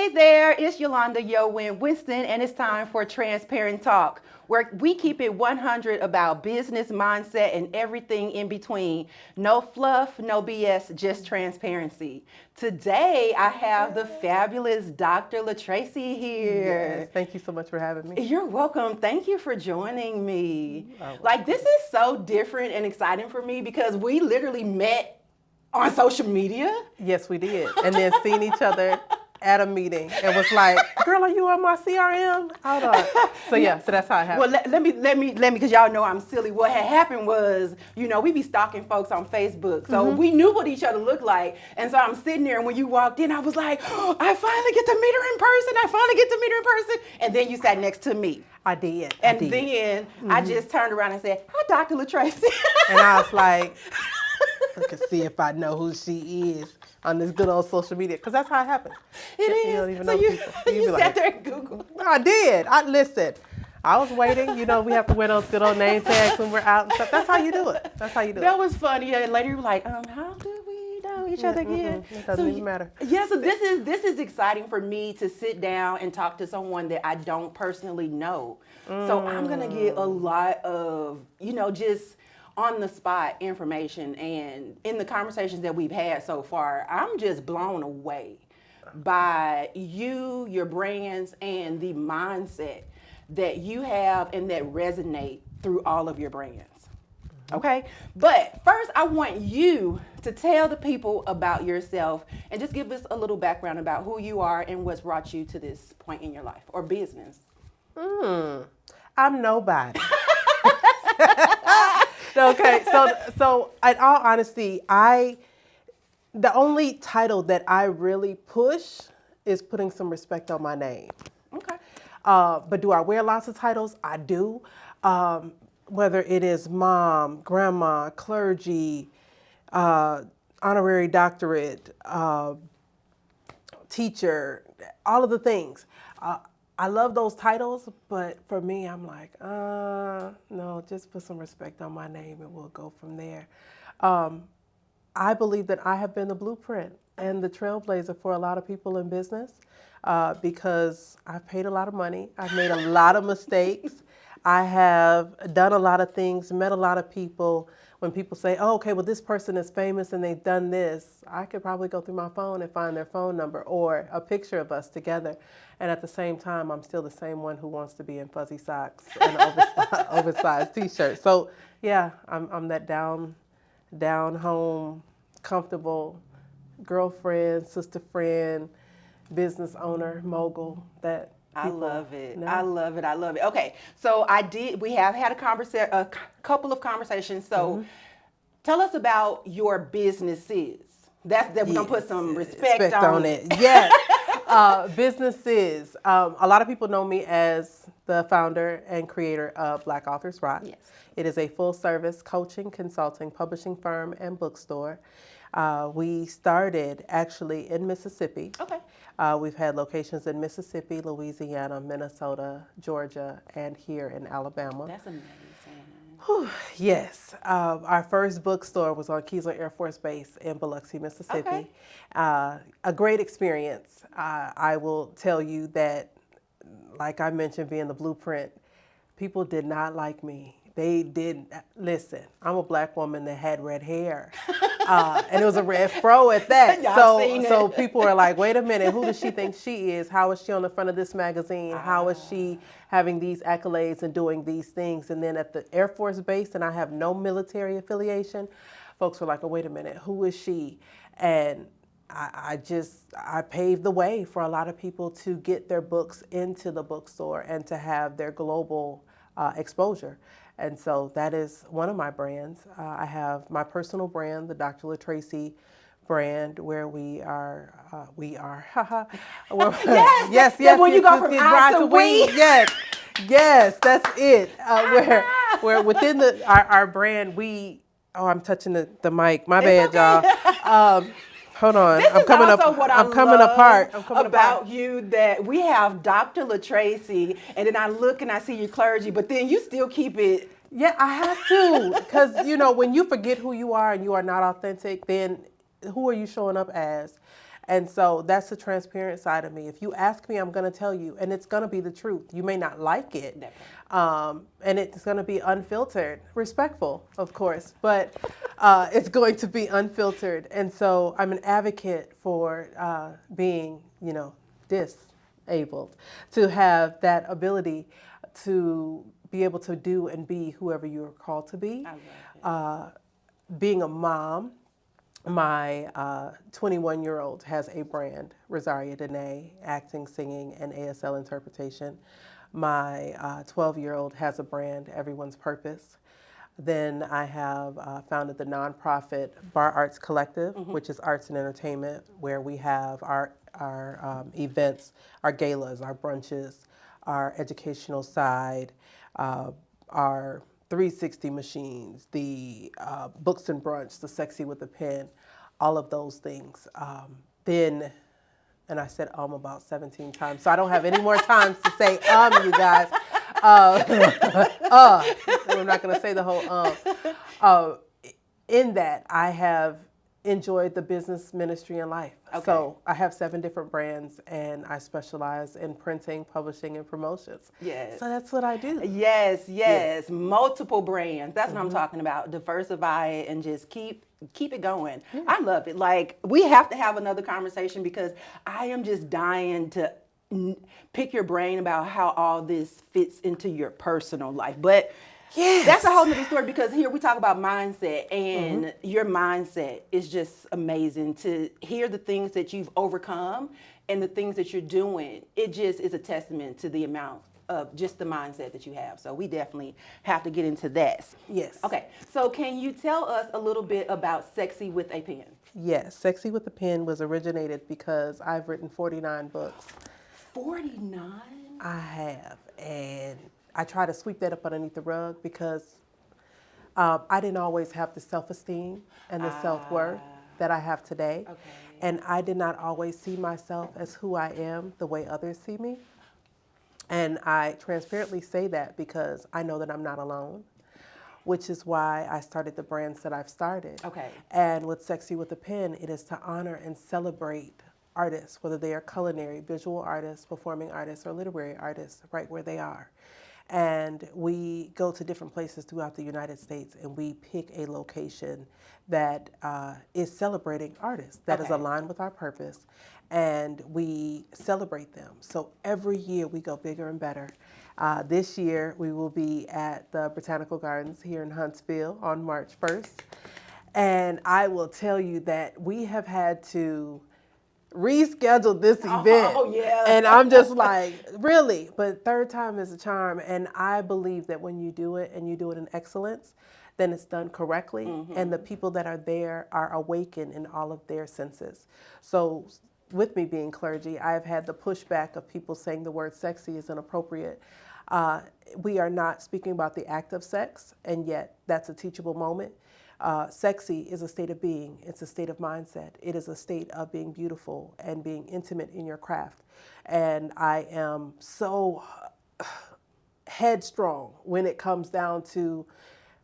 Hey there, it's Yolanda Yo-Win Winston, and it's time for Transparent Talk, where we keep it 100 about business, mindset, and everything in between. No fluff, no BS, just transparency. Today, I have the fabulous Dr. LaTracey here. Yes, thank you so much for having me. You're welcome. Thank you for joining me. Oh, Like, this is so different and exciting for me because we literally met on social media. Yes, we did. And then seen each other at a meeting and was like, girl, are you on my CRM? Hold on. So that's how it happened. Well, let me, because y'all know I'm silly. What had happened was, we be stalking folks on Facebook. So we knew what each other looked like. And so I'm sitting there, and when you walked in, I was like, oh, I finally get to meet her in person. I finally get to meet her in person. And then you sat next to me. I did. And then I just turned around and said, hi, Dr. LaTracey. And I was like, I can see if I know who she is on this good old social media. Because that's how it happened. It is. You don't even so know you, people. you sat there and Googled. I did. Listen. I was waiting. We have to wear those good old name tags when we're out and stuff. That's how you do it. That was funny. And later you were like, how do we know each other again? It doesn't even matter. Yeah, so this is exciting for me to sit down and talk to someone that I don't personally know. So I'm gonna get a lot of, just on the spot information, and in the conversations that we've had so far, I'm just blown away by you, your brands, and the mindset that you have and that resonate through all of your brands. Okay? But first, I want you to tell the people about yourself and just give us a little background about who you are and what's brought you to this point in your life or business. I'm nobody. Okay, so in all honesty, the only title that I really push is putting some respect on my name. Okay. But do I wear lots of titles? I do. Whether it is mom, grandma, clergy, honorary doctorate, teacher, all of the things. I love those titles, but for me, I'm like, no, just put some respect on my name and we'll go from there. I believe that I have been the blueprint and the trailblazer for a lot of people in business because I've paid a lot of money. I've made a lot of mistakes. I have done a lot of things, met a lot of people. When people say, oh, okay, well, this person is famous and they've done this, I could probably go through my phone and find their phone number or a picture of us together. And at the same time, I'm still the same one who wants to be in fuzzy socks and oversized t-shirts. So yeah, I'm that down home, comfortable girlfriend, sister friend, business owner, mogul that I love it. know. I love it. I love it. Okay, so we have had a couple of conversations. So tell us about your businesses. That we're gonna put some respect on it. Yes. Businesses. A lot of people know me as the founder and creator of Black Authors Rock. Yes. It is a full-service coaching, consulting, publishing firm and bookstore. We started actually in Mississippi. Okay. We've had locations in Mississippi, Louisiana, Minnesota, Georgia, and here in Alabama. That's amazing. Whew, yes. Our first bookstore was on Keesler Air Force Base in Biloxi, Mississippi. Okay. A great experience. I will tell you that, like I mentioned, being the blueprint, people did not like me. They didn't. Listen, I'm a black woman that had red hair. And it was a red fro at that. So people were like, wait a minute, who does she think she is? How is she on the front of this magazine? How is she having these accolades and doing these things? And then at the Air Force Base, and I have no military affiliation, folks were like, oh, wait a minute, who is she? And I paved the way for a lot of people to get their books into the bookstore and to have their global exposure. And so that is one of my brands. I have my personal brand, the Dr. LaTracey brand, where we are, yes. When you go from I to we. Yes, that's it. Where within our brand, I'm touching the mic. My bad, y'all. Hold on. This I'm coming is also up. what I'm I coming love apart. about you, that we have Dr. LaTracey, and then I look and I see your clergy, but then you still keep it. Yeah, I have to, because when you forget who you are and you are not authentic, then who are you showing up as? And so that's the transparent side of me. If you ask me, I'm going to tell you, and it's going to be the truth. You may not like it, and it's going to be unfiltered, respectful, of course, but it's going to be unfiltered. And so I'm an advocate for being, disabled, to have that ability to be able to do and be whoever you are called to be. Being a mom, my 21-year-old has a brand, Rosaria Dene, acting, singing, and ASL interpretation. My 12-year-old has a brand, Everyone's Purpose. Then I have founded the nonprofit Bar Arts Collective, which is arts and entertainment, where we have our events, our galas, our brunches, our educational side, our 360 machines, the books and brunch, the sexy with a pen, all of those things. And I said about 17 times, so I don't have any more times to say you guys. I'm not going to say the whole in that, I have enjoyed the business, ministry, and life. Okay. So I have 7 different brands, and I specialize in printing, publishing, and promotions. Yes. So that's what I do. Yes. Multiple brands. That's what I'm talking about. Diversify it and just keep it going. Yeah. I love it. Like, we have to have another conversation because I am just dying to pick your brain about how all this fits into your personal life. But that's a whole nother story, because here we talk about mindset, and your mindset is just amazing. To hear the things that you've overcome and the things that you're doing, it just is a testament to the amount of just the mindset that you have. So we definitely have to get into that. Yes. Okay, so can you tell us a little bit about Sexy with a Pen? Yes, Sexy with a Pen was originated because I've written 49 books. 49? I have, and I try to sweep that up underneath the rug because I didn't always have the self-esteem and the self-worth that I have today. Okay. And I did not always see myself as who I am the way others see me. And I transparently say that because I know that I'm not alone, which is why I started the brands that I've started. Okay. And with Sexy with a Pen, it is to honor and celebrate artists, whether they are culinary, visual artists, performing artists, or literary artists, right where they are. And we go to different places throughout the United States, and we pick a location that is celebrating artists, that is aligned with our purpose, and we celebrate them. So every year we go bigger and better. This year we will be at the Botanical Gardens here in Huntsville on March 1st. And I will tell you that we have had to reschedule this event. Oh, yeah. And I'm just like, really? But third time is a charm. And I believe that when you do it and you do it in excellence, then it's done correctly. And the people that are there are awakened in all of their senses. So with me being clergy, I've had the pushback of people saying the word sexy is inappropriate. We are not speaking about the act of sex, and yet that's a teachable moment. Sexy is a state of being. It's a state of mindset. It is a state of being beautiful and being intimate in your craft. And I am so headstrong when it comes down to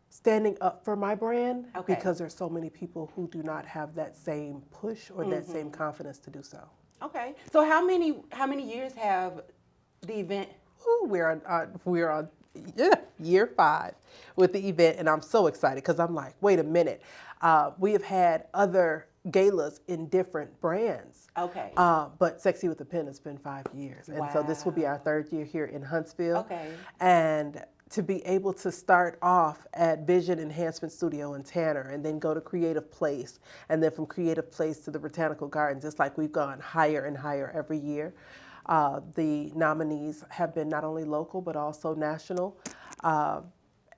standing up for my brand, because there's so many people who do not have that same push or that same confidence to do so. Okay. So how many years have the event? Ooh, we're on year 5 with the event, and I'm so excited because I'm like, wait a minute. We have had other galas in different brands. Okay. But Sexy with a Pen has been 5 years. And so this will be our 3rd year here in Huntsville. Okay. And to be able to start off at Vision Enhancement Studio in Tanner and then go to Creative Place, and then from Creative Place to the Botanical Gardens, it's like we've gone higher and higher every year. The nominees have been not only local, but also national.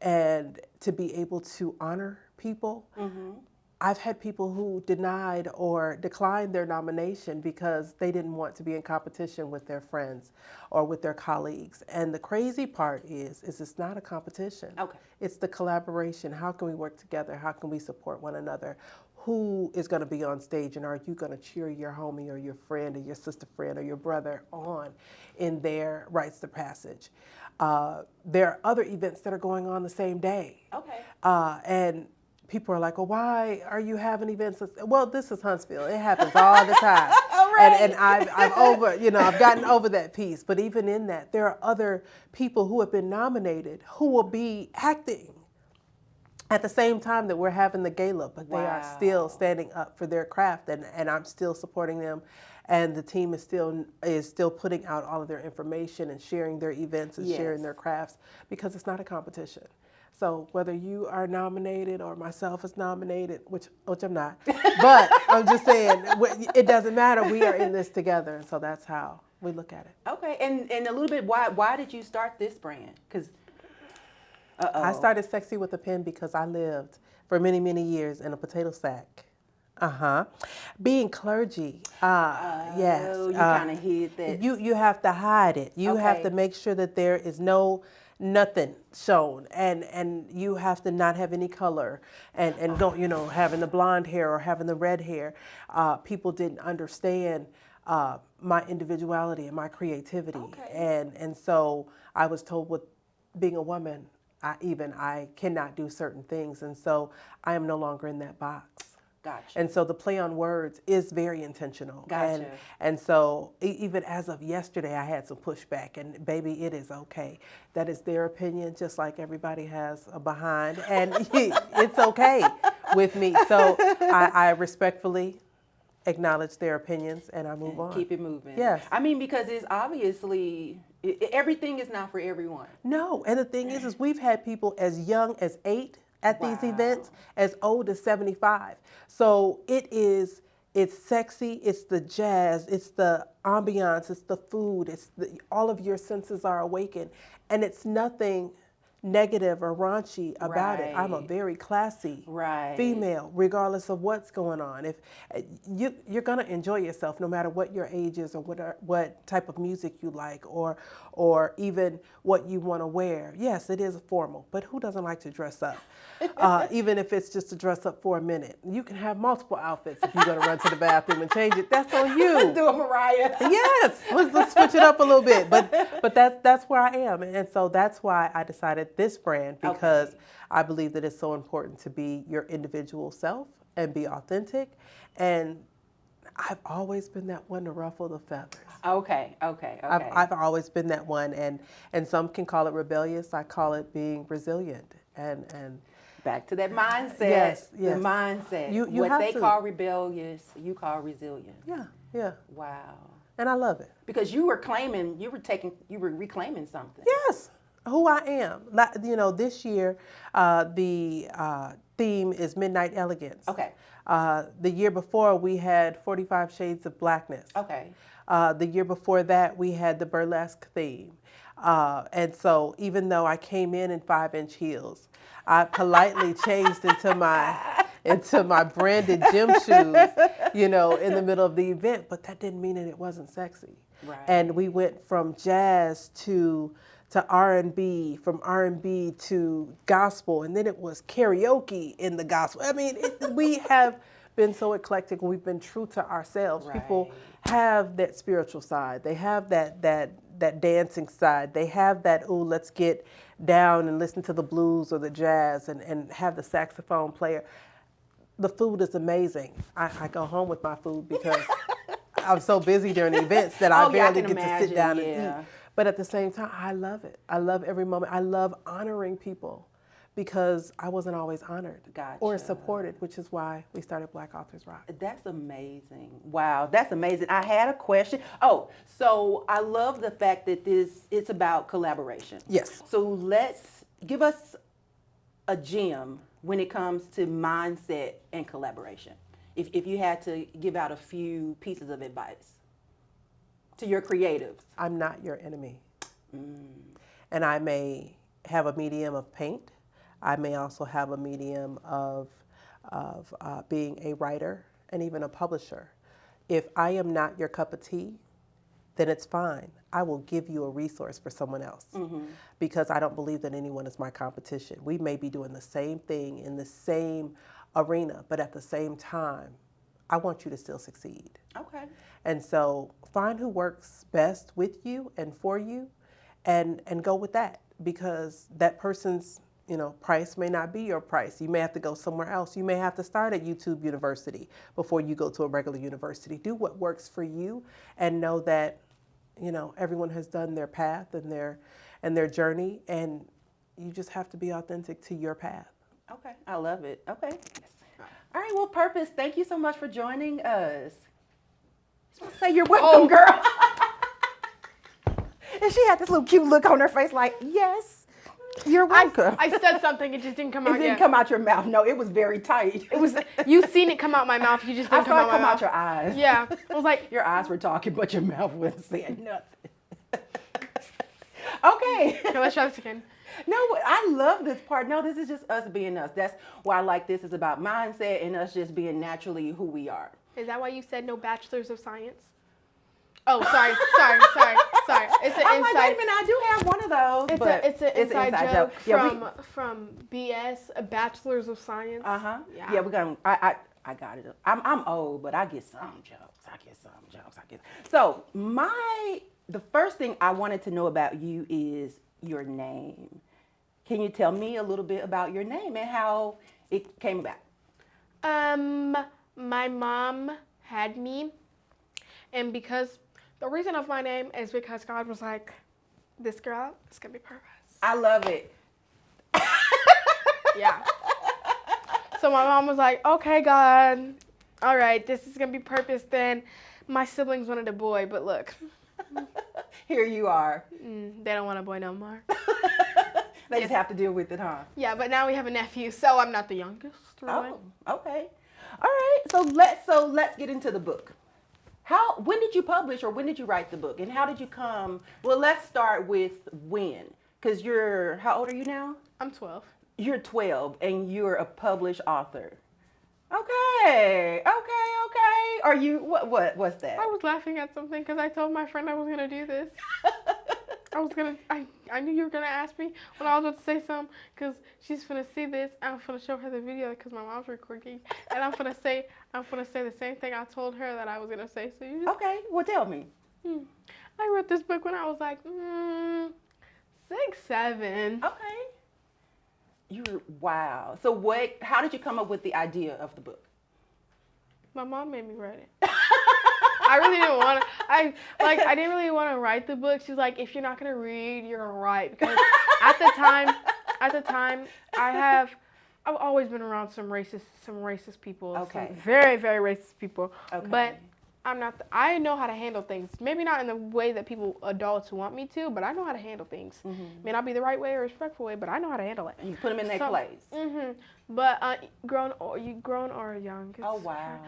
And to be able to honor people, I've had people who denied or declined their nomination because they didn't want to be in competition with their friends or with their colleagues. And the crazy part is it's not a competition. Okay. It's the collaboration. How can we work together? How can we support one another? Who is going to be on stage, and are you going to cheer your homie or your friend or your sister friend or your brother on in their rites of passage? There are other events that are going on the same day. Okay. And people are like, well, why are you having events? Well, this is Huntsville. It happens all the time. Right. And I've gotten over that piece. But even in that, there are other people who have been nominated who will be acting at the same time that we're having the gala, but they are still standing up for their craft, and I'm still supporting them. And the team is still putting out all of their information and sharing their events and sharing their crafts, because it's not a competition. So whether you are nominated or myself is nominated, which I'm not, but I'm just saying, it doesn't matter. We are in this together, and so that's how we look at it. Okay, and a little bit, why did you start this brand? Because I started Sexy with a Pen because I lived for many, many years in a potato sack. Being clergy, yes. You kind of hid that. You have to hide it. You have to make sure that there is nothing shown, and you have to not have any color, and don't, having the blonde hair or having the red hair. People didn't understand my individuality and my creativity, and so I was told, with being a woman, I cannot do certain things, and so I am no longer in that box. Gotcha. And so the play on words is very intentional. Gotcha. And so even as of yesterday, I had some pushback, and baby, it is okay. That is their opinion, just like everybody has a behind, and it's okay with me. So I respectfully acknowledge their opinions, and I move on. Keep it moving. Yes. I mean, because it's obviously, everything is not for everyone. No, and the thing is we've had people as young as 8 at these events, as old as 75. So it's sexy, it's the jazz, it's the ambiance, it's the food, all of your senses are awakened, and it's nothing negative or raunchy about it. I'm a very classy female, regardless of what's going on. If you're gonna enjoy yourself, no matter what your age is, or what type of music you like, or even what you want to wear. Yes, it is formal, but who doesn't like to dress up? Even if it's just to dress up for a minute. You can have multiple outfits if you're gonna run to the bathroom and change it. That's on you. Do a Mariah. Yes, let's switch it up a little bit. But that's where I am, and so that's why I decided this brand, because I believe that it's so important to be your individual self and be authentic. And I've always been that one to ruffle the feathers. Okay. I've always been that one, and some can call it rebellious. I call it being resilient and back to that mindset. Yes. The mindset. You what have they to. call rebellious, you call resilient. Yeah. Wow. And I love it. Because you were reclaiming something. Yes, who I am. This year, the theme is Midnight Elegance. Okay. The year before, we had 45 Shades of Blackness. Okay. The year before that, we had the burlesque theme. And so even though I came in 5-inch heels, I politely changed into my branded gym shoes, in the middle of the event. But that didn't mean that it wasn't sexy. Right. And we went from jazz to R&B, from R&B to gospel, and then it was karaoke in the gospel. I mean, we have been so eclectic, and we've been true to ourselves. Right. People have that spiritual side. They have that dancing side. They have that, let's get down and listen to the blues or the jazz, and have the saxophone player. The food is amazing. I go home with my food because I'm so busy during the events that I barely get to sit down and eat. But at the same time, I love it. I love every moment. I love honoring people, because I wasn't always honored or supported, which is why we started Black Authors Rock. That's amazing. Wow, that's amazing. I had a question. Oh, so I love the fact that it's about collaboration. Yes. So give us a gem when it comes to mindset and collaboration. If you had to give out a few pieces of advice to your creatives. I'm not your enemy. And I may have a medium of paint. I may also have a medium of being a writer and even a publisher. If I am not your cup of tea, then it's fine. I will give you a resource for someone else, because I don't believe that anyone is my competition. We may be doing the same thing in the same arena, but at the same time, I want you to still succeed. Okay. And so find who works best with you and for you, and go with that, because that person's price may not be your price. You may have to go somewhere else. You may have to start at YouTube University before you go to a regular university. Do what works for you, and know that, everyone has done their path and their journey, and you just have to be authentic to your path. Okay, I love it. Okay. All right, well, Purpose, thank you so much for joining us. Just want to say you're welcome, girl. And she had this little cute look on her face like, yes, you're welcome. I said something, it just didn't come out It didn't yet. come out your mouth. No, it was very tight. It was, you seen it come out my mouth, you just I didn't saw it come come out my out mouth. your eyes. Yeah, I was like, Your eyes were talking, but your mouth wasn't saying nothing. Okay. okay, let's try this again. No, I love this part. No, this is just us being us. That's why I like this. Is about mindset and us just being naturally who we are. Is that why you said no bachelors of science? Oh, sorry. It's an I'm like, wait a inside. minute, I do have one of those. It's an inside joke Yeah, from BS, a bachelor's of science. Yeah, we're gonna. I got it. I'm old, but I get some jokes. So the first thing I wanted to know about you is your name. Can you tell me a little bit about your name and how it came about? My mom had me, and because the reason of my name is because God was like, this girl is gonna be Purpose. I love it. Yeah. So my mom was like, okay, God, all right, this is gonna be Purpose then. My siblings wanted a boy, but look, Here you are. they don't want a boy no more. They just have to deal with it, huh? Yeah, but now we have a nephew, so I'm not the youngest. Really. Oh, okay. All right. So let's get into the book. When did you publish or when did you write the book? And how did you come? Well, let's start with when. Because how old are you now? I'm 12. You're 12 and you're a published author. Okay. Are you, what's that? I was laughing at something because I told my friend I was going to do this. I knew you were going to ask me when I was about to say something because she's going to see this. I'm going to show her the video because my mom's recording. And I'm going to say the same thing I told her that I was going to say. So you just, Okay. Well, tell me. I wrote this book when I was like 6, 7. Okay. Wow. So how did you come up with the idea of the book? My mom made me write it. I really didn't want to. I didn't really want to write the book. She was like, if you're not gonna read, you're gonna write. Because at the time, I've always been around some racist people. Okay. Some very, very racist people. Okay. But I'm not. I know how to handle things. Maybe not in the way that adults want me to, but I know how to handle things. May not be the right way or respectful way, but I know how to handle it. And you put them in their place. But grown or young. Oh wow.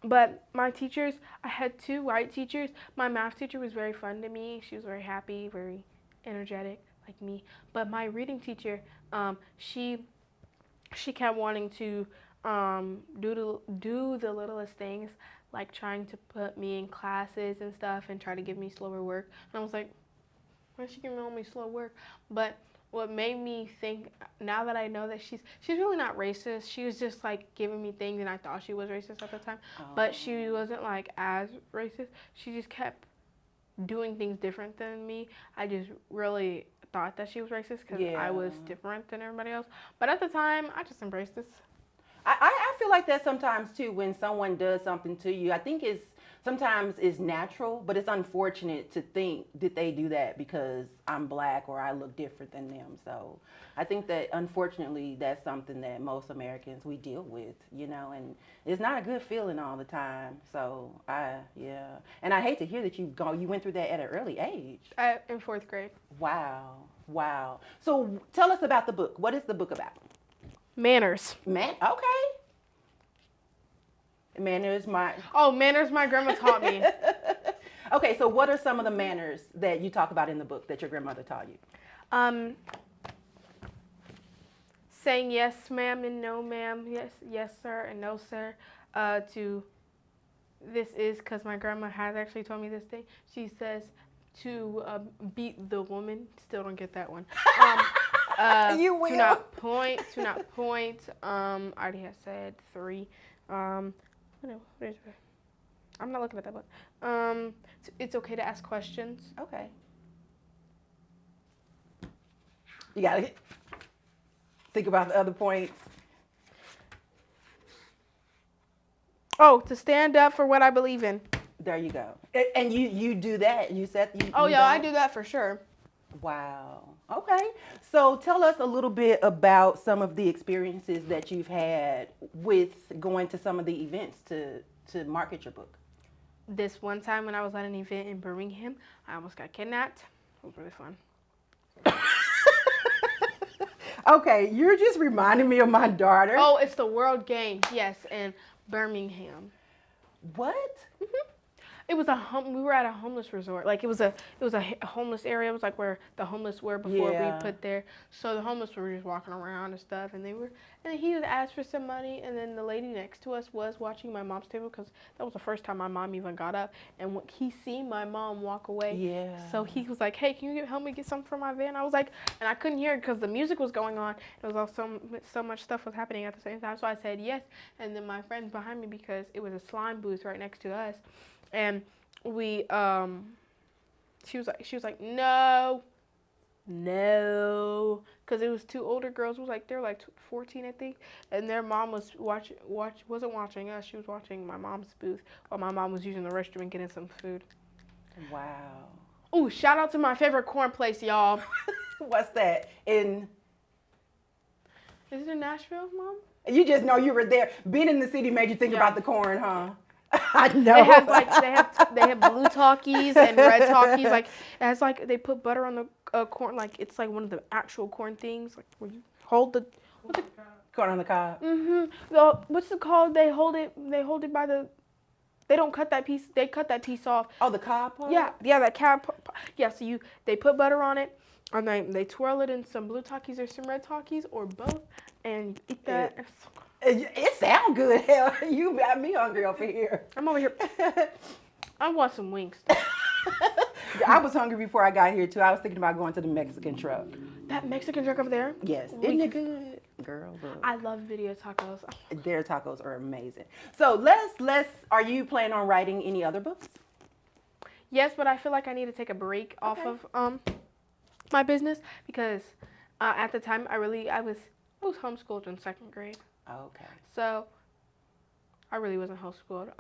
But my teachers, I had 2 white teachers. My math teacher was very fun to me. She was very happy, very energetic, like me. But my reading teacher, she kept wanting to do the littlest things, like trying to put me in classes and stuff and try to give me slower work. And I was like, why is she giving me slow work? But what made me think, now that I know that she's really not racist, she was just like giving me things and I thought she was racist at the time, but she wasn't like as racist. She just kept doing things different than me. I just really thought that she was racist because I was different than everybody else. But at the time, I just embraced this. I feel like that sometimes too when someone does something to you. I think sometimes it's natural, but it's unfortunate to think that they do that because I'm black or I look different than them. So I think that unfortunately that's something that most Americans we deal with, and it's not a good feeling all the time. So and I hate to hear that you went through that at an early age. In 4th grade. Wow. So tell us about the book. What is the book about? Manners. Okay. Manners, manners my grandma taught me. Okay, so what are some of the manners that you talk about in the book that your grandmother taught you? Saying yes, ma'am, and no, ma'am. Yes, sir, and no, sir. To this is because my grandma has actually told me this thing. She says to beat the woman. Still don't get that one. You will. To not point. I already have said 3. What is it? I'm not looking at that book. It's okay to ask questions. Okay. You gotta think about the other points. Oh, to stand up for what I believe in. There you go. And you do that. You said you. Oh, you yeah, I don't? do that for sure. Wow. Okay. So tell us a little bit about some of the experiences that you've had with going to some of the events to market your book. This one time when I was at an event in Birmingham, I almost got kidnapped. It was really fun. Okay, you're just reminding me of my daughter. Oh, it's the World Games, yes, in Birmingham. What? It was we were at a homeless resort. Like it was a homeless area. It was like where the homeless were before Yeah. we put there. So the homeless were just walking around and stuff, and then he would ask for some money, and then the lady next to us was watching my mom's table because that was the first time my mom even got up, and when he seen my mom walk away. Yeah. So he was like, "Hey, can you help me get something for my van?" I was like, and I couldn't hear it because the music was going on. It was also so much stuff was happening at the same time. So I said yes, and then my friends behind me because it was a slime booth right next to us. And we, she was like, no, because it was two older girls. It was like, they were like 14, I think, and their mom was wasn't watching us. She was watching my mom's booth while my mom was using the restroom and getting some food. Wow. Ooh, shout out to my favorite corn place, y'all. What's that? Is it in Nashville, Mom? You just know you were there. Being in the city made you think Yeah. about the corn, huh? I know. They have they have blue Talkies and red Talkies. Like it has like they put butter on the corn. Like it's like one of the actual corn things. Like where you hold the corn on the cob. What's it called? They hold it by the. They don't cut that piece. They cut that piece off. Oh, the cob part? Yeah, that cob. Yeah, so they put butter on it, and they twirl it in some blue Talkies or some red Talkies or both, and you eat that. And it's so good. It sounds good. Hell, you got me hungry over here. I'm over here. I want some wings. I was hungry before I got here too. I was thinking about going to the Mexican truck. That Mexican truck over there? Yes. Isn't it good? Girl, look. I love video tacos. Their tacos are amazing. So are you planning on writing any other books? Yes, but I feel like I need to take a break off of my business because at the time I was homeschooled in second grade. Okay. So I really wasn't homeschooled.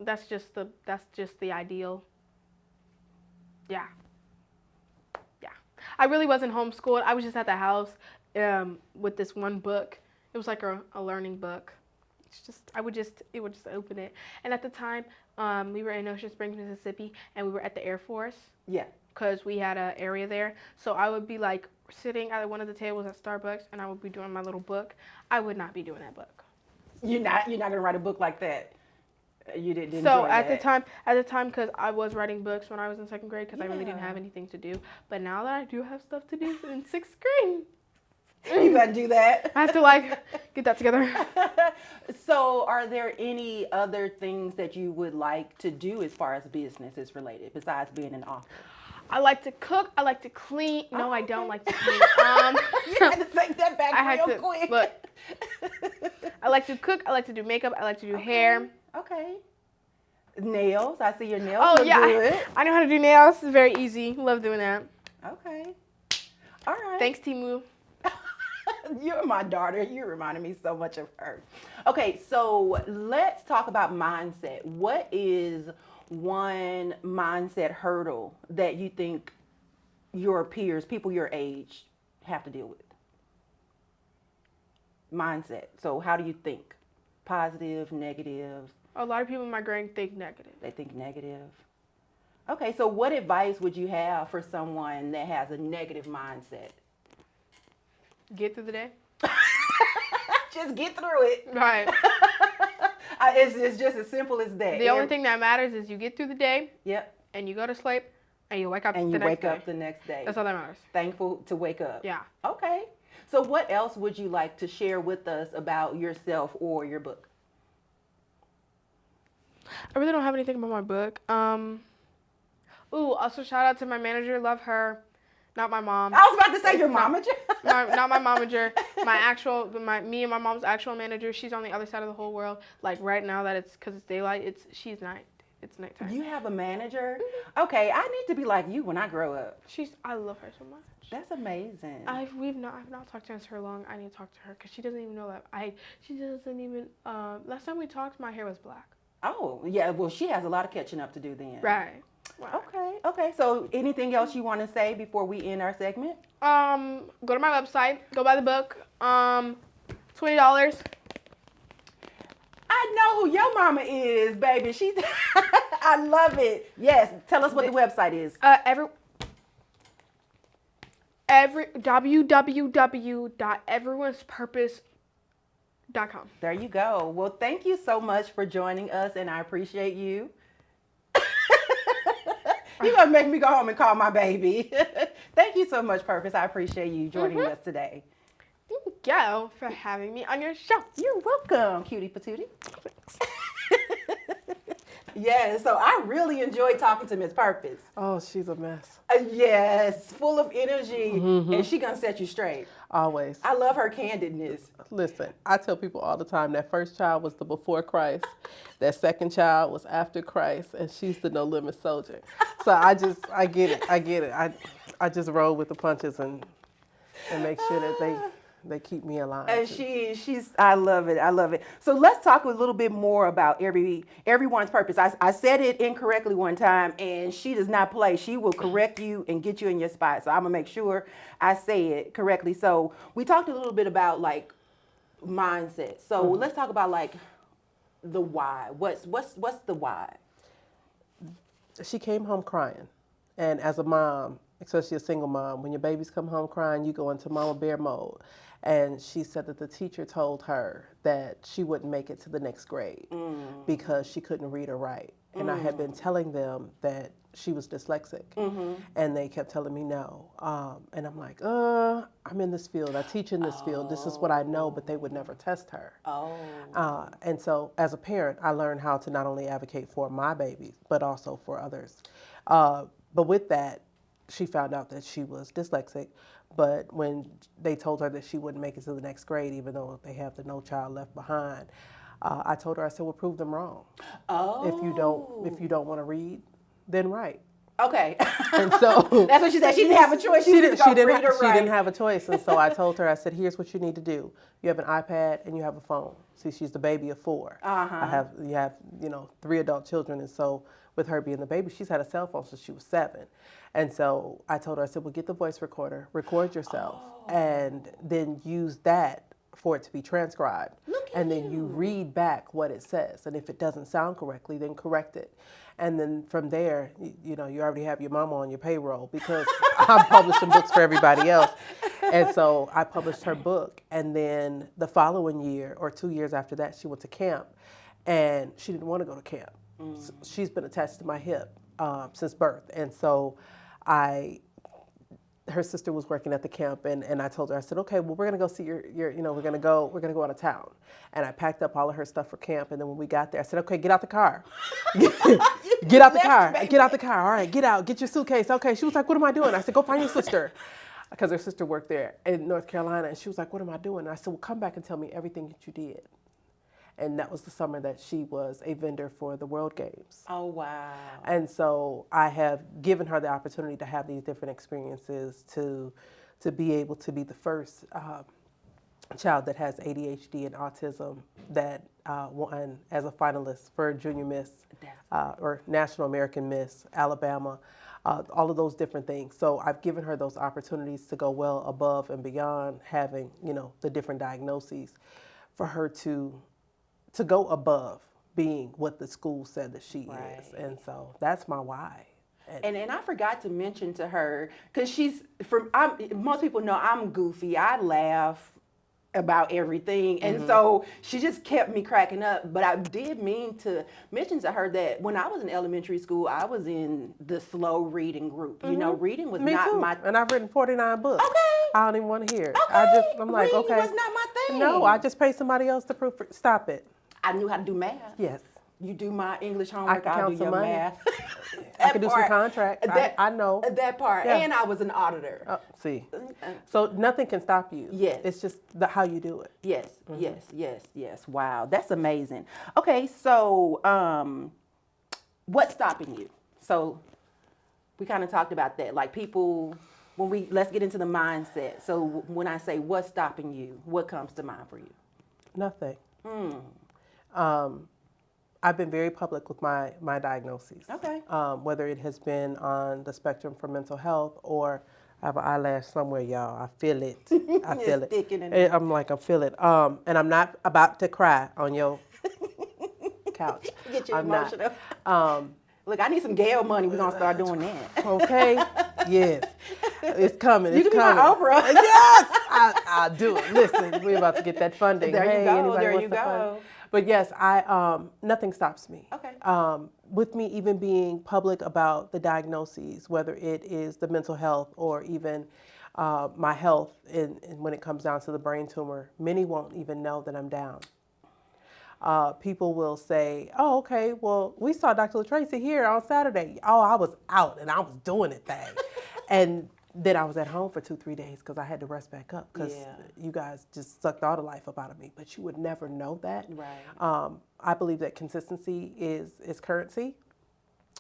That's just the ideal. Yeah. I really wasn't homeschooled. I was just at the house with this one book. It was like a learning book. It would just open it. And at the time, we were in Ocean Springs, Mississippi, and we were at the Air Force. Yeah. Because we had an area there. So I would be like sitting at one of the tables at Starbucks, and I would be doing my little book. I would not be doing that book. You're not gonna write a book like that. You didn't. So enjoy at that. the time, because I was writing books when I was in second grade, because I really didn't have anything to do. But now that I do have stuff to do in sixth grade, you gotta do that. I have to get that together. So, are there any other things that you would like to do as far as business is related besides being an author? I like to cook. I like to clean. No, I don't like to clean. You had to take that back real quick. Look, I like to cook. I like to do makeup. I like to do hair. Okay. Nails. I see your nails. Oh, look yeah. Good. I know how to do nails. It's very easy. Love doing that. Okay. All right. Thanks, Timu. You're my daughter. You reminded me so much of her. Okay, so let's talk about mindset. What is one mindset hurdle that you think your peers, people your age, have to deal with? Mindset. So how do you think? Positive, negative? A lot of people in my grade think negative. They think negative. Okay, so what advice would you have for someone that has a negative mindset? Get through the day. Just get through it. Right. It's just as simple as that. The only thing that matters is you get through the day. Yep. And you go to sleep and you wake up And the you next wake day. up the next day. That's all that matters. Thankful to wake up. Yeah. Okay. So what else would you like to share with us about yourself or your book? I really don't have anything about my book. Also shout out to my manager. Love her. Not my mom. I was about to say your momager. Not my momager. Me and my mom's actual manager. She's on the other side of the whole world. Like right now that it's because it's daylight. She's night. it's nighttime. You have a manager? Okay, I need to be like you when I grow up. I love her so much. That's amazing. I've not talked to her in so long. I need to talk to her because she doesn't even know that she doesn't even. Last time we talked, my hair was black. Oh, yeah. Well, she has a lot of catching up to do then. Right. Wow. Okay. So, anything else you want to say before we end our segment? Go to my website. Go buy the book. $20. I know who your mama is, baby. She's. I love it. Yes. Tell us what the website is. www.everyone'spurpose.com. There you go. Well, thank you so much for joining us, and I appreciate you. You're going to make me go home and call my baby. Thank you so much, Purpose. I appreciate you joining us today. Thank you for having me on your show. You're welcome, cutie patootie. Yeah, so I really enjoyed talking to Miss Purpose. Oh, she's a mess. Yes, full of energy, and she gonna set you straight. Always. I love her candidness. Listen, I tell people all the time that first child was the before Christ, that second child was after Christ, and she's the no limit soldier. So I get it. I just roll with the punches and make sure that they keep me alive. And she's I love it. So let's talk a little bit more about everyone's purpose. I said it incorrectly one time, and she does not play. She will correct you and get you in your spot. So I'm gonna make sure I say it correctly. So we talked a little bit about like mindset. So let's talk about like the why. What's the why? She came home crying, and as a mom, especially a single mom, when your babies come home crying, you go into mama bear mode. And she said that the teacher told her that she wouldn't make it to the next grade because she couldn't read or write. And I had been telling them that she was dyslexic, and they kept telling me no. And I'm like, I'm in this field. I teach in this field. This is what I know, but they would never test her. And so as a parent, I learned how to not only advocate for my babies, but also for others. But with that, she found out that she was dyslexic, but when they told her that she wouldn't make it to the next grade, even though they have the No Child Left Behind, I told her, I said, well, prove them wrong. If you don't want to read, then write. Okay. And so that's what she said. She didn't have a choice. She didn't have a choice. And so I told her, I said, here's what you need to do. You have an iPad and you have a phone. See, she's the baby of 4. You have 3 adult children, and so with her being the baby, she's had a cell phone since she was 7. And so I told her, I said, well, get the voice recorder, record yourself, and then use that for it to be transcribed. And then you read back what it says. And if it doesn't sound correctly, then correct it. And then from there, you already have your mama on your payroll because I'm publishing books for everybody else. And so I published her book. And then the following year or 2 years after that, she went to camp. And she didn't want to go to camp. So she's been attached to my hip since birth. And so her sister was working at the camp, and I told her, I said, okay, well, we're gonna go see your we're gonna go out of town. And I packed up all of her stuff for camp, and then when we got there, I said, okay, get out the car. Get out the car. All right, get out, get your suitcase. Okay. She was like, what am I doing? I said, go find your sister. Because her sister worked there in North Carolina, and she was like, what am I doing? And I said, well, come back and tell me everything that you did. And that was the summer that she was a vendor for the World Games. Oh, wow. And so I have given her the opportunity to have these different experiences to be able to be the first child that has ADHD and autism that won as a finalist for Junior Miss or National American Miss Alabama, all of those different things. So I've given her those opportunities to go well above and beyond having, the different diagnoses for her to go above being what the school said that she is. And so that's my why. And I forgot to mention to her, because most people know I'm goofy. I laugh about everything. And so she just kept me cracking up. But I did mean to mention to her that when I was in elementary school, I was in the slow reading group. Reading was my... And I've written 49 books. Okay. I don't even want to hear it. Okay. I'm like, reading okay. was not my thing. No, I just pay somebody else to proof. Stop it. I knew how to do math. Yes. You do my English homework, I I'll do your math. I can do some contracts. I know. That part. Yeah. And I was an auditor. See. So nothing can stop you. Yes. It's just how you do it. Yes, yes. Wow, that's amazing. Okay, so what's stopping you? So we kind of talked about that. Like people, let's get into the mindset. So when I say what's stopping you, what comes to mind for you? Nothing. I've been very public with my diagnoses. Okay. Whether it has been on the spectrum for mental health or I have an eyelash somewhere, y'all. I feel it. I feel it. Sticking in there. I feel it. And I'm not about to cry on your couch. Get you I'm emotional. not. Look, I need some Gale money. We're going to start doing that. Okay? Yes. It's coming. You It's can be coming. my Oprah. Yes! I'll do it. Listen, we're about to get that funding. There you Hey, go. anybody There wants you the fund? go. But yes, nothing stops me. Okay. With me even being public about the diagnoses, whether it is the mental health or even my health, and when it comes down to the brain tumor, many won't even know that I'm down. People will say, oh, okay, well, we saw Dr. LaTracey here on Saturday. Oh, I was out and I was doing it thing. And then I was at home for 2-3 days because I had to rest back up because you guys just sucked all the life up out of me. But you would never know that. Right. I believe that consistency is currency.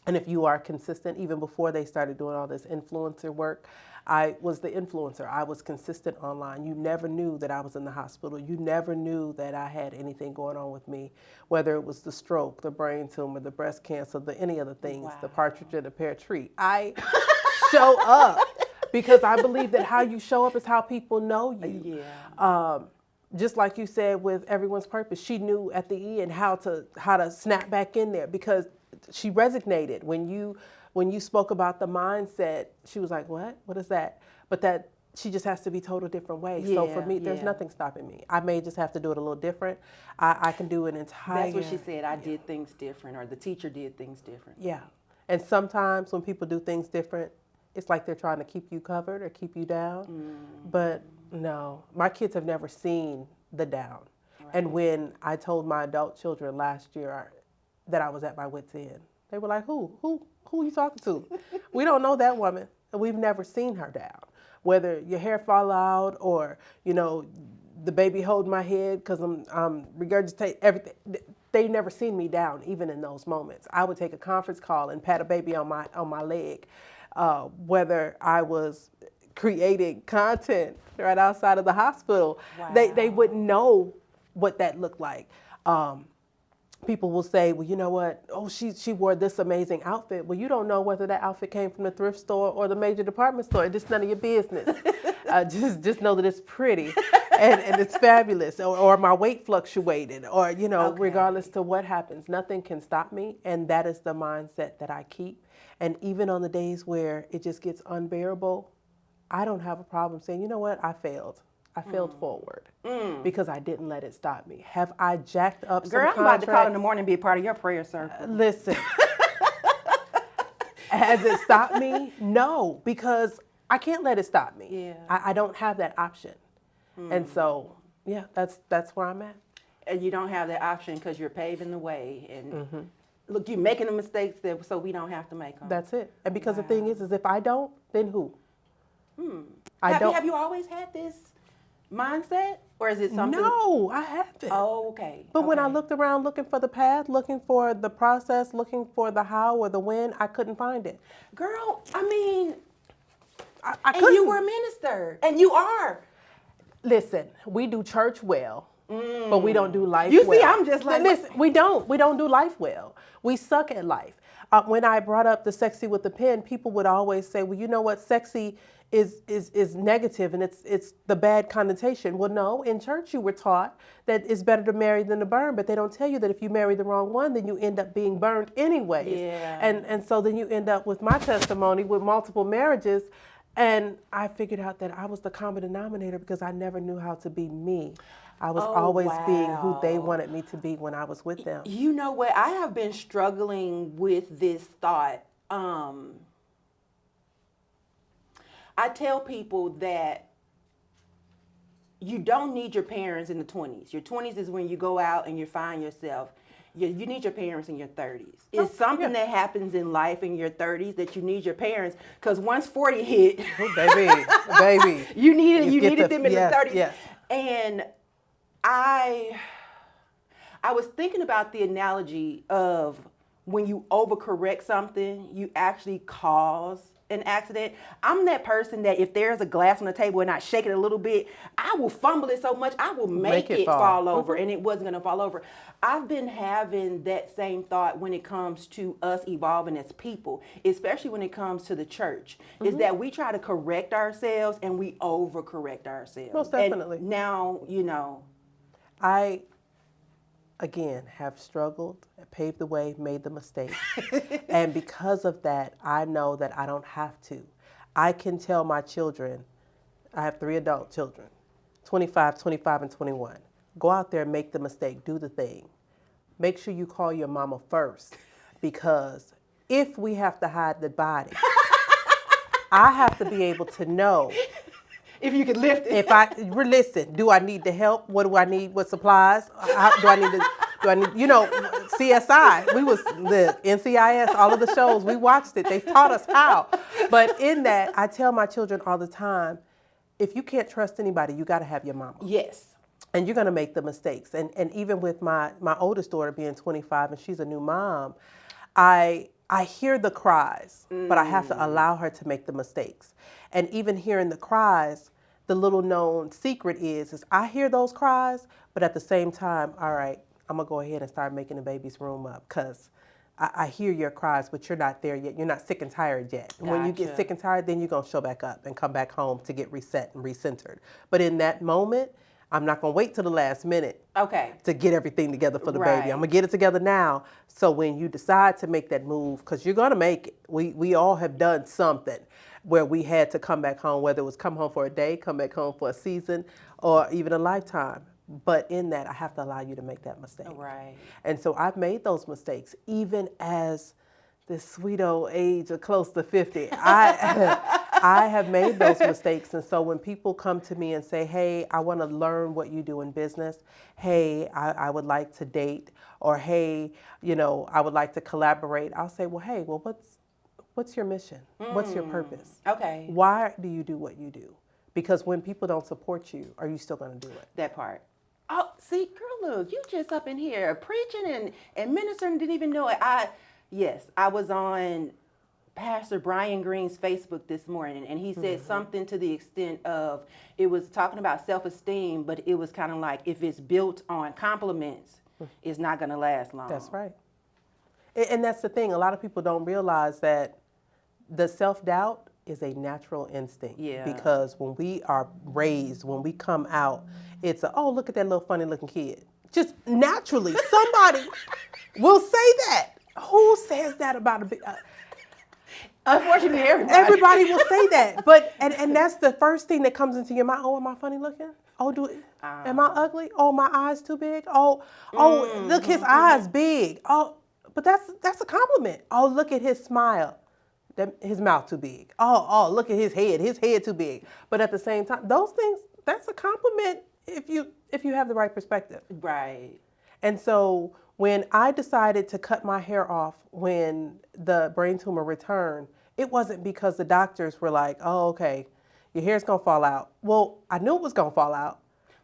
And if you are consistent, even before they started doing all this influencer work, I was the influencer. I was consistent online. You never knew that I was in the hospital. You never knew that I had anything going on with me, whether it was the stroke, the brain tumor, the breast cancer, any other things, the partridge in a pear tree. I show up because I believe that how you show up is how people know you. Yeah. Just like you said with Everyone's Purpose, she knew at the end how to snap back in there because she resonated when you spoke about the mindset. She was like, what is that? But that she just has to be told a different way. So for me, there's nothing stopping me. I may just have to do it a little different. I can do an entire. That's what she said. I did things different, or the teacher did things different. Yeah. And sometimes when people do things different, it's like they're trying to keep you covered or keep you down. But no, my kids have never seen the down. Right. And when I told my adult children last year that I was at my wit's end, they were like, who are you talking to? We don't know that woman. And we've never seen her down. Whether your hair fall out or, the baby holding my head because I'm regurgitating everything. They never seen me down, even in those moments. I would take a conference call and pat a baby on my leg. Whether I was creating content right outside of the hospital, they wouldn't know what that looked like. People will say, well, you know what? Oh, she wore this amazing outfit. Well, you don't know whether that outfit came from the thrift store or the major department store. It's just none of your business. Just know that it's pretty and it's fabulous. Or my weight fluctuated. Or, regardless to what happens, nothing can stop me. And that is the mindset that I keep. And even on the days where it just gets unbearable, I don't have a problem saying, you know what? I failed. I failed forward because I didn't let it stop me. Have I jacked up some contracts? Girl, I'm about to call in the morning and be a part of your prayer circle. Listen. Has it stopped me? No, because I can't let it stop me. Yeah. I don't have that option. And so, that's where I'm at. And you don't have that option because you're paving the way. And look, you're making the mistakes so we don't have to make them. That's it. And because the thing is if I don't, then who? Have you always had this mindset, or is it something? No, I haven't. Oh, okay. But when I looked around looking for the path, looking for the process, looking for the how or the when, I couldn't find it. Girl, I mean, I and couldn't. you were a minister, and you are. Listen, we do church well, but we don't do life You well. see, I'm just like, listen, we don't do life well. We suck at life. When I brought up the sexy with the pen, people would always say, well, you know what, sexy is negative and it's the bad connotation. Well, no, in church you were taught that it's better to marry than to burn, but they don't tell you that if you marry the wrong one, then you end up being burned anyways. Yeah. And so then you end up with my testimony with multiple marriages. And I figured out that I was the common denominator because I never knew how to be me. I was always being who they wanted me to be when I was with them. You know what? I have been struggling with this thought. I tell people that you don't need your parents in the 20s. Your 20s is when you go out and you find yourself. You need your parents in your 30s. It's something that happens in life in your 30s that you need your parents, because once 40 hit, baby, you needed them in the 30s. Yes. And I was thinking about the analogy of when you overcorrect something, you actually cause an accident. I'm that person that if there's a glass on the table and I shake it a little bit, I will fumble it so much I will make it fall over, and it wasn't gonna fall over. I've been having that same thought when it comes to us evolving as people, especially when it comes to the church, is that we try to correct ourselves and we overcorrect ourselves. Most definitely. And now, you know. I, again, have struggled, paved the way, made the mistake. And because of that, I know that I don't have to. I can tell my children, I have 3 adult children, 25, 25, and 21. Go out there and make the mistake, do the thing. Make sure you call your mama first, because if we have to hide the body, I have to be able to know. If you could lift it. Listen, do I need the help? What do I need? What supplies? Do I need, CSI, we was the NCIS, all of the shows, we watched it. They taught us how. But in that, I tell my children all the time, if you can't trust anybody, you got to have your mama. Yes. And you're going to make the mistakes. And even with my oldest daughter being 25 and she's a new mom, I hear the cries, but I have to allow her to make the mistakes. And even hearing the cries, the little known secret is I hear those cries, but at the same time, all right, I'm going to go ahead and start making the baby's room up, because I hear your cries, but you're not there yet. You're not sick and tired yet. Gotcha. When you get sick and tired, then you're going to show back up and come back home to get reset and recentered. But in that moment, I'm not going to wait till the last minute to get everything together for the baby. I'm going to get it together now. So when you decide to make that move, because you're going to make it. We all have done something where we had to come back home, whether it was come home for a day, come back home for a season, or even a lifetime. But in that, I have to allow you to make that mistake. Right. And so I've made those mistakes, even as this sweet old age of close to 50. I have made those mistakes. And so when people come to me and say, hey, I want to learn what you do in business. Hey, I would like to date. Or, hey, I would like to collaborate. I'll say, well, hey, what's your mission? What's your purpose? Okay. Why do you do what you do? Because when people don't support you, are you still going to do it? That part. Oh, see, girl, look, you just up in here preaching and ministering, didn't even know it. I was on Pastor Brian Green's Facebook this morning, and he said something to the extent of, it was talking about self-esteem, but it was kind of like, if it's built on compliments, it's not going to last long. That's right. And that's the thing. A lot of people don't realize that the self-doubt is a natural instinct. Yeah. Because when we are raised, when we come out, it's oh, look at that little funny looking kid. Just naturally, somebody will say that. Who says that about a big... Unfortunately, everybody will say that. But and that's the first thing that comes into your mind. Oh, am I funny looking? Oh, am I ugly? Oh, my eyes too big? Oh, look, his eyes big. Oh, but that's a compliment. Oh, look at his smile. His mouth too big. Oh, look at his head too big. But at the same time, those things, that's a compliment if you have the right perspective. Right. And so when I decided to cut my hair off when the brain tumor returned, it wasn't because the doctors were like, oh, okay, your hair's gonna fall out. Well, I knew it was gonna fall out,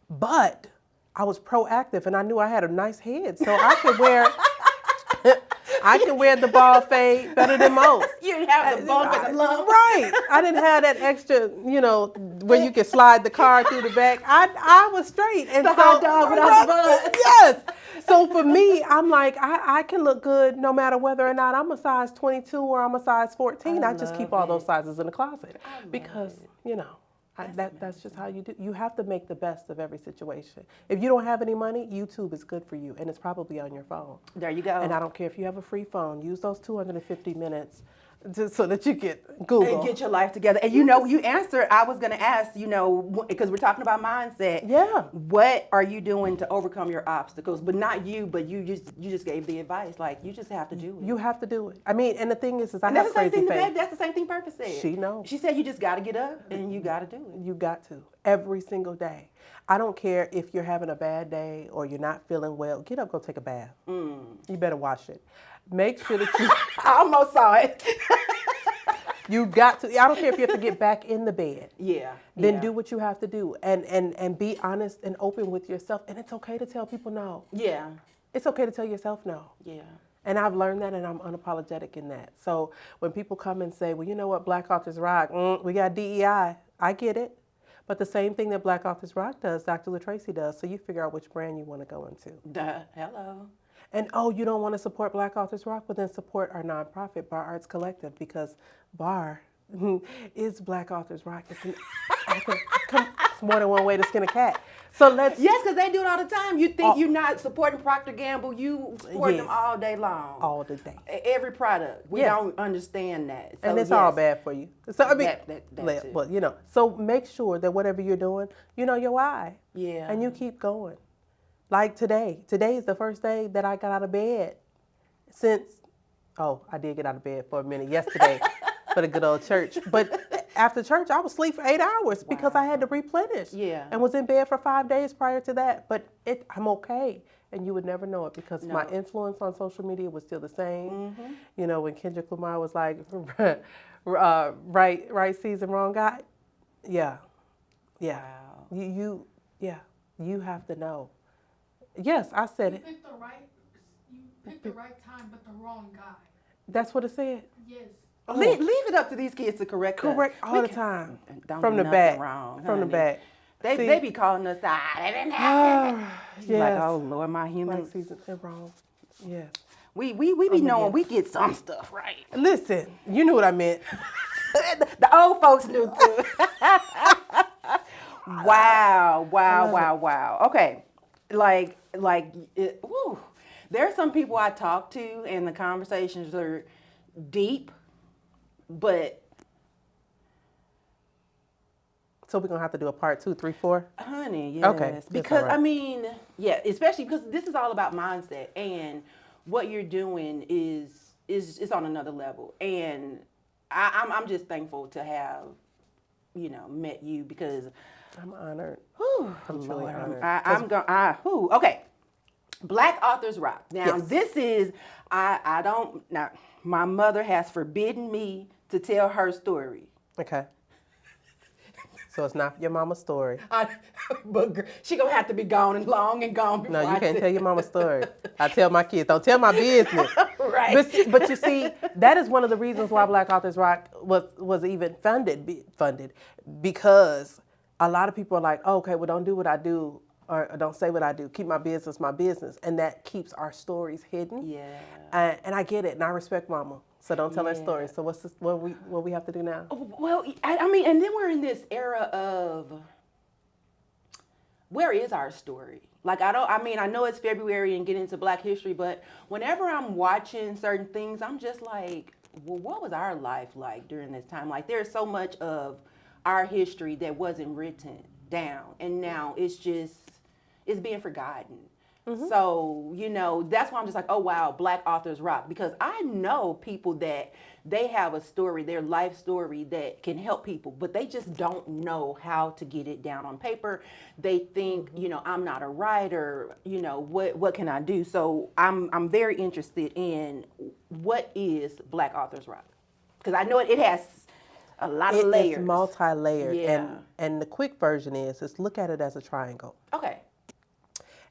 but I was proactive and I knew I had a nice head, so I could wear the bald fade better than most. You didn't have the bump and the lump. Right. I didn't have that extra, where you can slide the car through the back. I was straight. And the hot dog without the bun. Yes. So for me, I'm like, I can look good no matter whether or not I'm a size 22 or I'm a size 14. I just keep all those sizes in the closet because, that's just how you do. You have to make the best of every situation. If you don't have any money, YouTube is good for you, and it's probably on your phone. There you go. And I don't care if you have a free phone. Use those 250 minutes so that you get Google. And get your life together. And you answered, I was going to ask, because we're talking about mindset. Yeah. What are you doing to overcome your obstacles? But not you, but you just gave the advice. Like, you just have to do it. You have to do it. I mean, and the thing is I and have crazy faith. That's the same thing Purpose said. She knows. She said you just got to get up and you got to do it. You got to. Every single day. I don't care if you're having a bad day or you're not feeling well. Get up, go take a bath. You better wash it. Make sure that you... I almost saw it. You got to. I don't care if you have to get back in the bed. Yeah. Then do what you have to do and be honest and open with yourself. And it's okay to tell people no. Yeah. It's okay to tell yourself no. Yeah. And I've learned that, and I'm unapologetic in that. So when people come and say, well, you know what, Black Authors Rock, we got DEI, I get it. But the same thing that Black Authors Rock does, Dr. LaTracey does. So you figure out which brand you want to go into. Duh. Hello. And oh, you don't want to support Black Authors Rock? Well, then support our nonprofit, Bar Arts Collective, because Bar is Black Authors Rock. It's more than one way to skin a cat. So let's. Yes, because they do it all the time. You think you're not supporting Procter Gamble, you support them all day long. All the day. Every product. We don't understand that. So And it's all bad for you. So I mean, that too. but you know, so make sure that whatever you're doing, you know your why. Yeah. And you keep going. Like today. Today is the first day that I got out of bed since. Oh, I did get out of bed for a minute yesterday for the good old church. But after church, I was asleep for 8 hours because I had to replenish. Yeah. And was in bed for 5 days prior to that. But I'm okay. And you would never know it because my influence on social media was still the same. Mm-hmm. You know, when Kendrick Lamar was like, right season, wrong guy. Yeah. Yeah. Wow. You have to know. Yes, I said it. You picked the right time, but the wrong guy. That's what it said. Yes. Oh. Leave it up to these kids to correct us. Correct all the time. Don't From do the nothing back. wrong, From the honey. back. They be calling us out. They didn't have Yes. Like, oh Lord, my human. Right season, they're wrong. Yes. We be knowing we get some stuff right. Listen, you knew what I meant. The old folks knew too. Wow. Okay, whew. There are some people I talk to, and the conversations are deep, but So we're gonna have to do a part 2, 3, 4. honey, yes. Okay, that's Because all right. I mean, yeah, especially because this is all about mindset, and what you're doing is on another level, and I'm just thankful to have, met you because. I'm honored. Whew, I'm truly Lord, honored. Okay. Black Authors Rock. Now, Yes. this is, my mother has forbidden me to tell her story. Okay. So it's not your mama's story. But she gonna have to be gone and long and gone before No, you I can't tell tell your mama's story. I tell my kids, don't tell my business. Right. But you see, that is one of the reasons why Black Authors Rock was even funded because a lot of people are like, oh, okay, well, don't do what I do or don't say what I do. Keep my business, and that keeps our stories hidden. Yeah. And I get it, and I respect mama. So don't tell her story. So what we have to do now? Well, I mean, and then we're in this era of where is our story? Like, I know it's February and getting into Black History, but whenever I'm watching certain things, I'm just like, well, what was our life like during this time? Like, there's so much of our history that wasn't written down, and now it's being forgotten. Mm-hmm. So, that's why I'm just like, oh, wow, Black Authors Rock. Because I know people that they have a story, their life story that can help people, but they just don't know how to get it down on paper. They think, I'm not a writer, what can I do? So I'm very interested in what is Black Authors Rock. Because I know it has a lot of layers. It's multi-layered. Yeah. And the quick version is look at it as a triangle. Okay.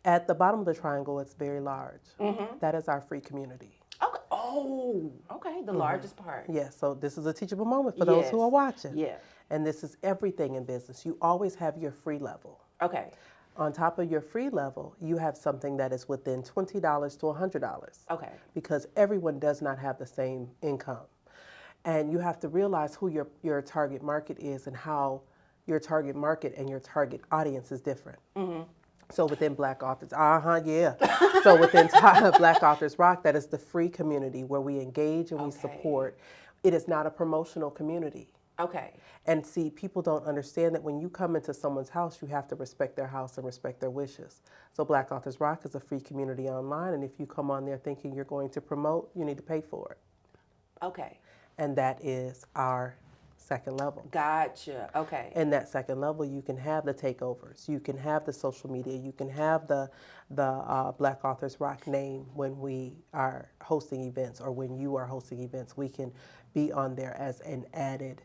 At the bottom of the triangle, it's very large. Mm-hmm. That is our free community. Okay. Oh, okay. The largest part. Yes, so this is a teachable moment for those who are watching. Yeah. And this is everything in business. You always have your free level. Okay. On top of your free level, you have something that is within $20 to $100. Okay. Because everyone does not have the same income. And you have to realize who your target market is and how your target market and your target audience is different. Mm-hmm. So within Black Authors, So within Black Authors Rock, that is the free community where we engage and we support. It is not a promotional community. Okay. And see, people don't understand that when you come into someone's house, you have to respect their house and respect their wishes. So Black Authors Rock is a free community online, and if you come on there thinking you're going to promote, you need to pay for it. Okay. And that is our second level. Gotcha. Okay. In that second level, you can have the takeovers, you can have the social media, you can have the Black Authors Rock name when we are hosting events or when you are hosting events. We can be on there as an added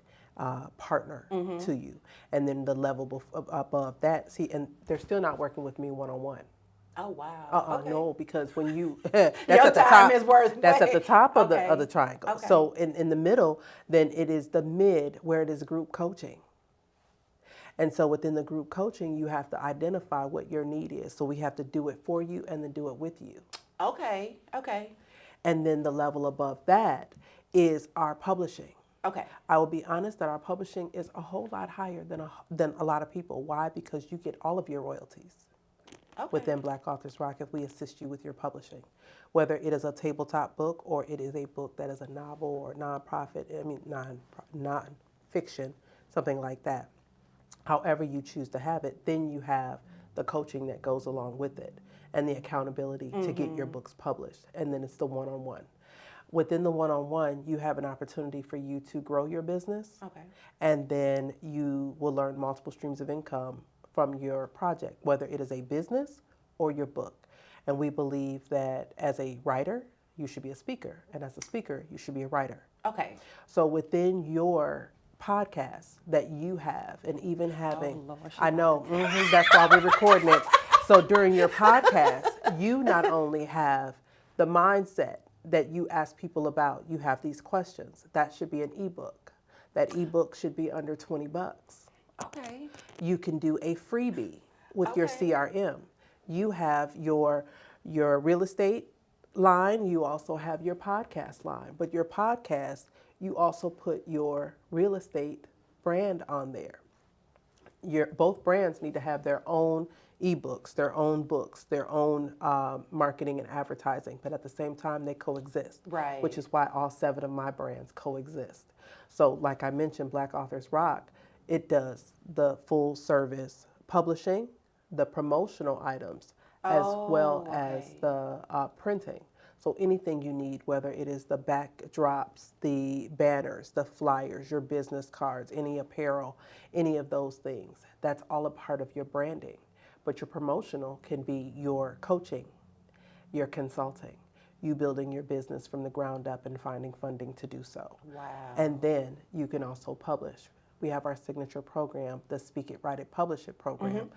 partner to you. And then the level above that, see, and they're still not working with me one-on-one. Oh wow. Okay. No, because when you that's Your at the time top, is worth that's at the way. top of Okay. the triangle. Okay. So in the middle, then it is the mid where it is group coaching. And so within the group coaching, you have to identify what your need is. So we have to do it for you and then do it with you. Okay. Okay. And then the level above that is our publishing. Okay. I will be honest that our publishing is a whole lot higher than a lot of people. Why? Because you get all of your royalties Okay. within Black Authors Rock if we assist you with your publishing. Whether it is a tabletop book or it is a book that is a novel or non-fiction, something like that. However you choose to have it, then you have the coaching that goes along with it and the accountability to get your books published. And then it's the one-on-one. Within the one-on-one, you have an opportunity for you to grow your business. Okay. And then you will learn multiple streams of income from your project, whether it is a business or your book. And we believe that as a writer, you should be a speaker. And as a speaker, you should be a writer. Okay. So within your podcast that you have, and even having, Lord, I know, that's why we're recording it. So during your podcast, you not only have the mindset that you ask people about, you have these questions. That should be an ebook. That ebook should be under $20. Okay. You can do a freebie with your Okay. CRM. You have your real estate line, you also have your podcast line. But your podcast, you also put your real estate brand on there. Both brands need to have their own ebooks, their own books, their own marketing and advertising, but at the same time they coexist. Right. Which is why all 7 of my brands coexist. So like I mentioned, Black Authors Rock, it does the full service publishing, the promotional items, as well as okay. the printing. So anything you need, whether it is the backdrops, the banners, the flyers, your business cards, any apparel, any of those things, that's all a part of your branding. But your promotional can be your coaching, your consulting, you building your business from the ground up and finding funding to do so. Wow. And then you can also publish. We have our signature program, the Speak It, Write It, Publish It program,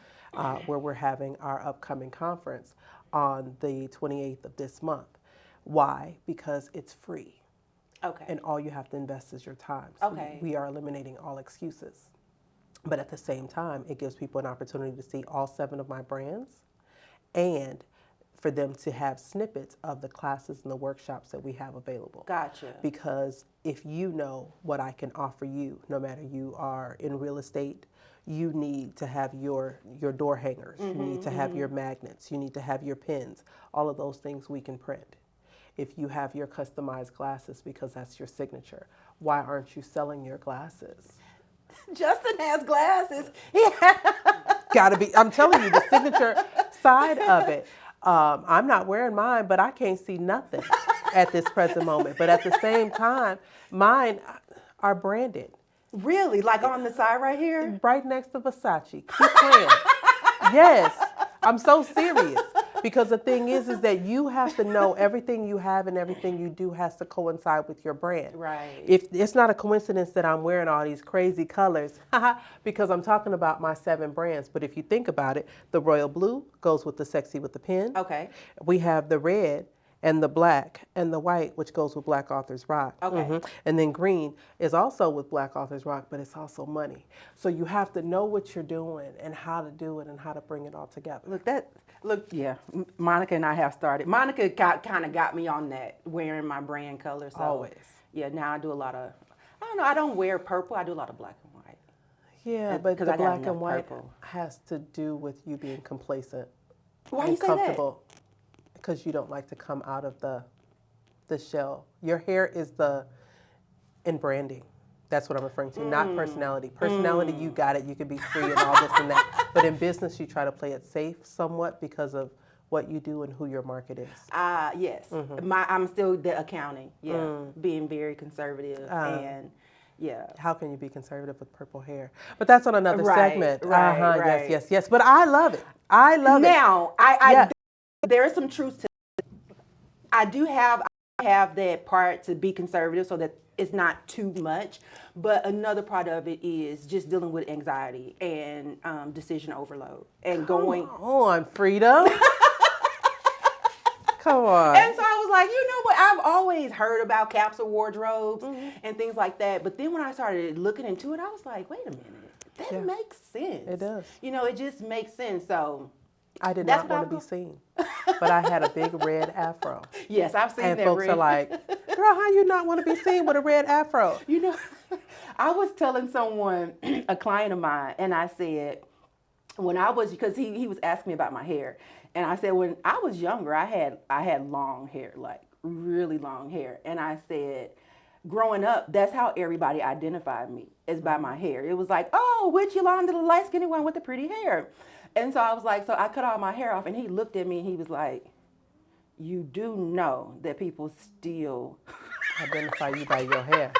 where we're having our upcoming conference on the 28th of this month. Why? Because it's free. Okay. And all you have to invest is your time. So Okay. we are eliminating all excuses. But at the same time, it gives people an opportunity to see all 7 of my brands and for them to have snippets of the classes and the workshops that we have available. Gotcha. Because if you know what I can offer you, no matter you are in real estate, you need to have your door hangers, you need to have your magnets, you need to have your pins, all of those things we can print. If you have your customized glasses because that's your signature, why aren't you selling your glasses? Justin has glasses. Gotta be, I'm telling you, the signature side of it. I'm not wearing mine, but I can't see nothing at this present moment. But at the same time, mine are branded. Really? Like on the side right here? Right next to Versace. Keep playing. Yes, I'm so serious. Because the thing is that you have to know everything you have and everything you do has to coincide with your brand. Right. If it's not a coincidence that I'm wearing all these crazy colors, because I'm talking about my 7 brands. But if you think about it, the royal blue goes with the sexy with the pen. Okay. We have the red and the black and the white, which goes with Black Authors Rock. Okay. And then green is also with Black Authors Rock, but it's also money. So you have to know what you're doing and how to do it and how to bring it all together. Yeah, Monica and I have started. Monica kind of got me on that, wearing my brand color. So, Always. Yeah, now I do a lot of, I don't know, I don't wear purple. I do a lot of black and white. Yeah, but the Because I got black enough and white purple. has to do with you being complacent Why and you say that? comfortable because you don't like to come out of the shell. Your hair is in branding. That's what I'm referring to, not personality. Personality, you got it. You can be free and all this and that. But in business, you try to play it safe somewhat because of what you do and who your market is. Yes. I'm still the accounting. Yeah, being very conservative and yeah. How can you be conservative with purple hair? But that's on another Right, segment. right. Yes. But I love it. I love it. Now, Yeah. there is some truth to it. I have that part to be conservative so that it's not too much. But another part of it is just dealing with anxiety and decision overload and going. Come on, Freedom. Come on. And so I was like, you know what? I've always heard about capsule wardrobes and things like that. But then when I started looking into it, I was like, wait a minute. That makes sense. It does. You know, it just makes sense. So I did That's not what want to I be seen, but I had a big red afro. yes, I've seen And that. folks Red. are like, girl, how you not want to be seen with a red afro? You know, I was telling someone, a client of mine, and I said, when I was, because he was asking me about my hair, and I said, when I was younger, I had long hair, like really long hair, and I said, growing up, that's how everybody identified me, is by my hair. It was like, oh, which Yolanda, the light skinned one with the pretty hair. And so I was like, so I cut all my hair off, and he looked at me and he was like, you do know that people still Identify you by your hair.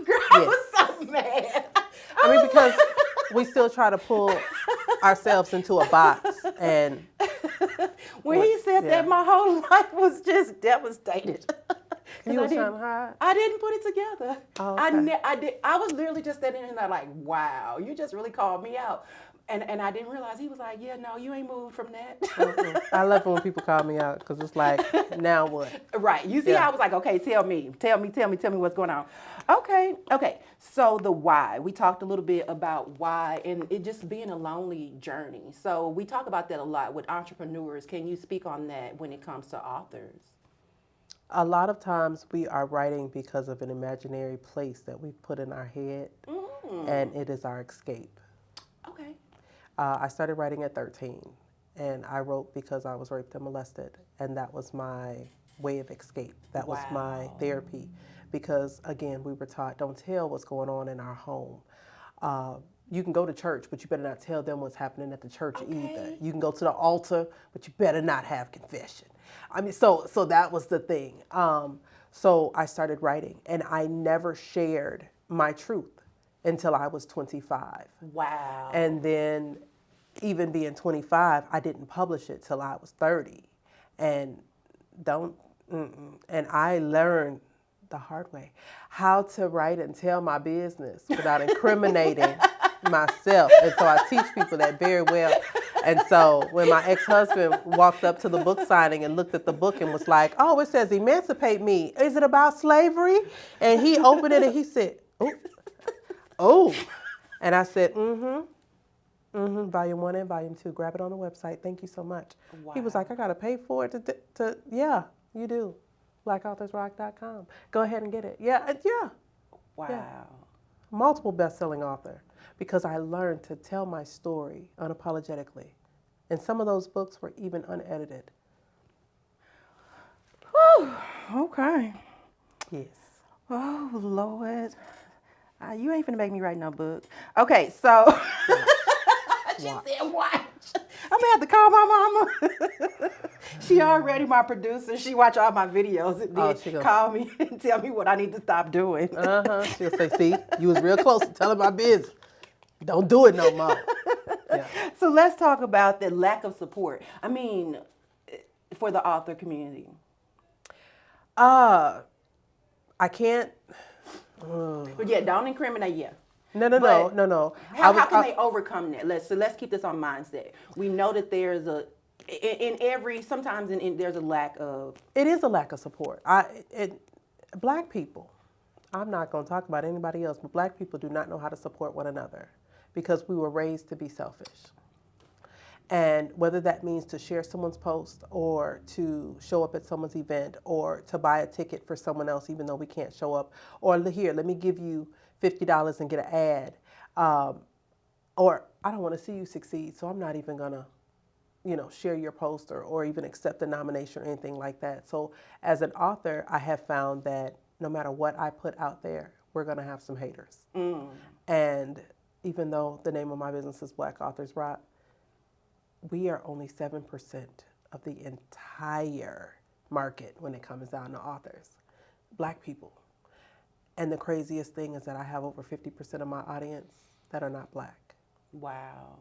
Girl, I was so mad. I mean, because we still try to pull ourselves into a box, and When he said that, my whole life was just devastated. you was trying to hide. I didn't put it together. Oh, I was literally just standing there like, wow, you just really called me out. And I didn't realize he was like, yeah, no, you ain't moved from that. I love it when people call me out because it's like, now what? Right. You see, I was like, okay, tell me what's going on. Okay. So the why. We talked a little bit about why and it just being a lonely journey. So we talk about that a lot with entrepreneurs. Can you speak on that when it comes to authors? A lot of times we are writing because of an imaginary place that we put in our head, and it is our escape. Okay. I started writing at 13, and I wrote because I was raped and molested, and that was my way of escape. That was my therapy, because again, we were taught, don't tell what's going on in our home. You can go to church, but you better not tell them what's happening at the church either. You can go to the altar, but you better not have confession. I mean, so that was the thing. So I started writing, and I never shared my truth until I was 25. Wow. And then even being 25, I didn't publish it till I was 30. And and I learned the hard way how to write and tell my business without incriminating myself. And so I teach people that very well. And so when my ex-husband walked up to the book signing and looked at the book and was like, oh, it says emancipate me. Is it about slavery? And he opened it and he said, oh. And I said, volume 1 and volume 2. Grab it on the website. Thank you so much. Wow. He was like, I got to pay for it to yeah, you do. BlackAuthorsRock.com. Go ahead and get it. Yeah. Wow. Yeah. Multiple best-selling author, because I learned to tell my story unapologetically. And some of those books were even unedited. Whew. Okay. Yes. Oh, Lord. You ain't finna make me write no book. Okay, so she said, watch. I'm gonna have to call my mama. She already my producer. She watch all my videos and then call me and tell me what I need to stop doing. She'll say, see, you was real close to telling my business. Don't do it no more. Yeah. So let's talk about the lack of support. I mean, for the author community. I can't. But yeah, don't incriminate. Yeah. No. How can they overcome that? Let's keep this on mindset. We know that there's there's a lack of. It is a lack of support. Black people. I'm not going to talk about anybody else, but black people do not know how to support one another because we were raised to be selfish. And whether that means to share someone's post or to show up at someone's event or to buy a ticket for someone else even though we can't show up, or here, let me give you $50 and get an ad, or I don't want to see you succeed, so I'm not even going to share your post or even accept a nomination or anything like that. So as an author, I have found that no matter what I put out there, we're going to have some haters. And even though the name of my business is Black Authors Rock, we are only 7% of the entire market when it comes down to authors, Black people. And the craziest thing is that I have over 50% of my audience that are not Black. Wow.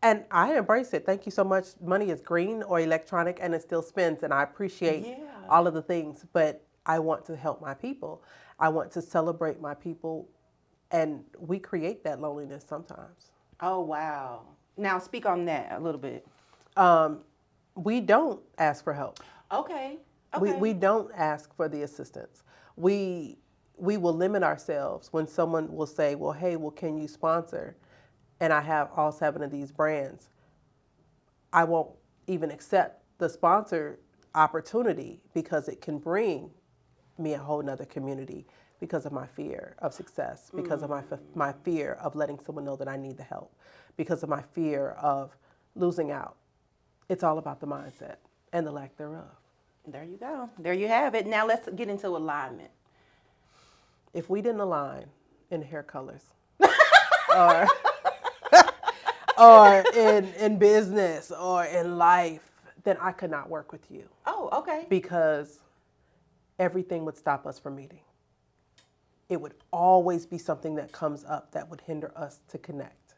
And I embrace it. Thank you so much. Money is green or electronic and it still spins, and I appreciate all of the things, but I want to help my people. I want to celebrate my people, and we create that loneliness sometimes. Oh, wow. Now speak on that a little bit. We don't ask for help. Okay. We don't ask for the assistance. We will limit ourselves when someone will say, well, hey, well, can you sponsor? And I have all 7 of these brands. I won't even accept the sponsor opportunity because it can bring me a whole nother community because of my fear of success, because of my fear of letting someone know that I need the help, because of my fear of losing out. It's all about the mindset and the lack thereof. There you go. There you have it. Now let's get into alignment. If we didn't align in hair colors or or in business or in life, then I could not work with you. Oh, okay. Because everything would stop us from meeting. It would always be something that comes up that would hinder us to connect.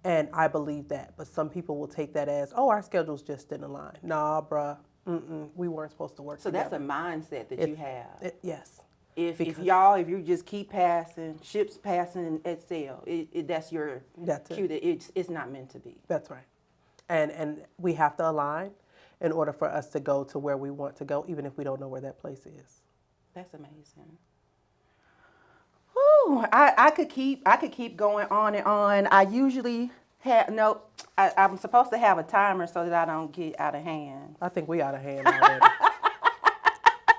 And I believe that. But some people will take that as, oh, our schedules just didn't align. Nah, bruh. We weren't supposed to work together. So that's a mindset that you have. Yes. If you just keep passing, ships passing at sail, that's your cue that it's not meant to be. That's right. And we have to align in order for us to go to where we want to go, even if we don't know where that place is. That's amazing. Whew, I could keep going on and on. I usually I'm supposed to have a timer so that I don't get out of hand. I think we out of hand already.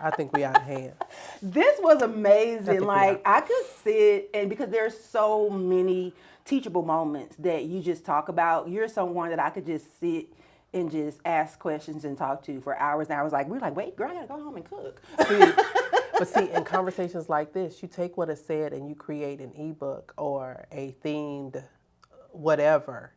I think we out of hand. This was amazing. Like I could sit and because there's so many teachable moments that you just talk about. You're someone that I could just sit and just ask questions and talk to for hours and hours. Like we're like, wait, girl, I gotta go home and cook. See, in conversations like this, you take what is said and you create an ebook or a themed whatever,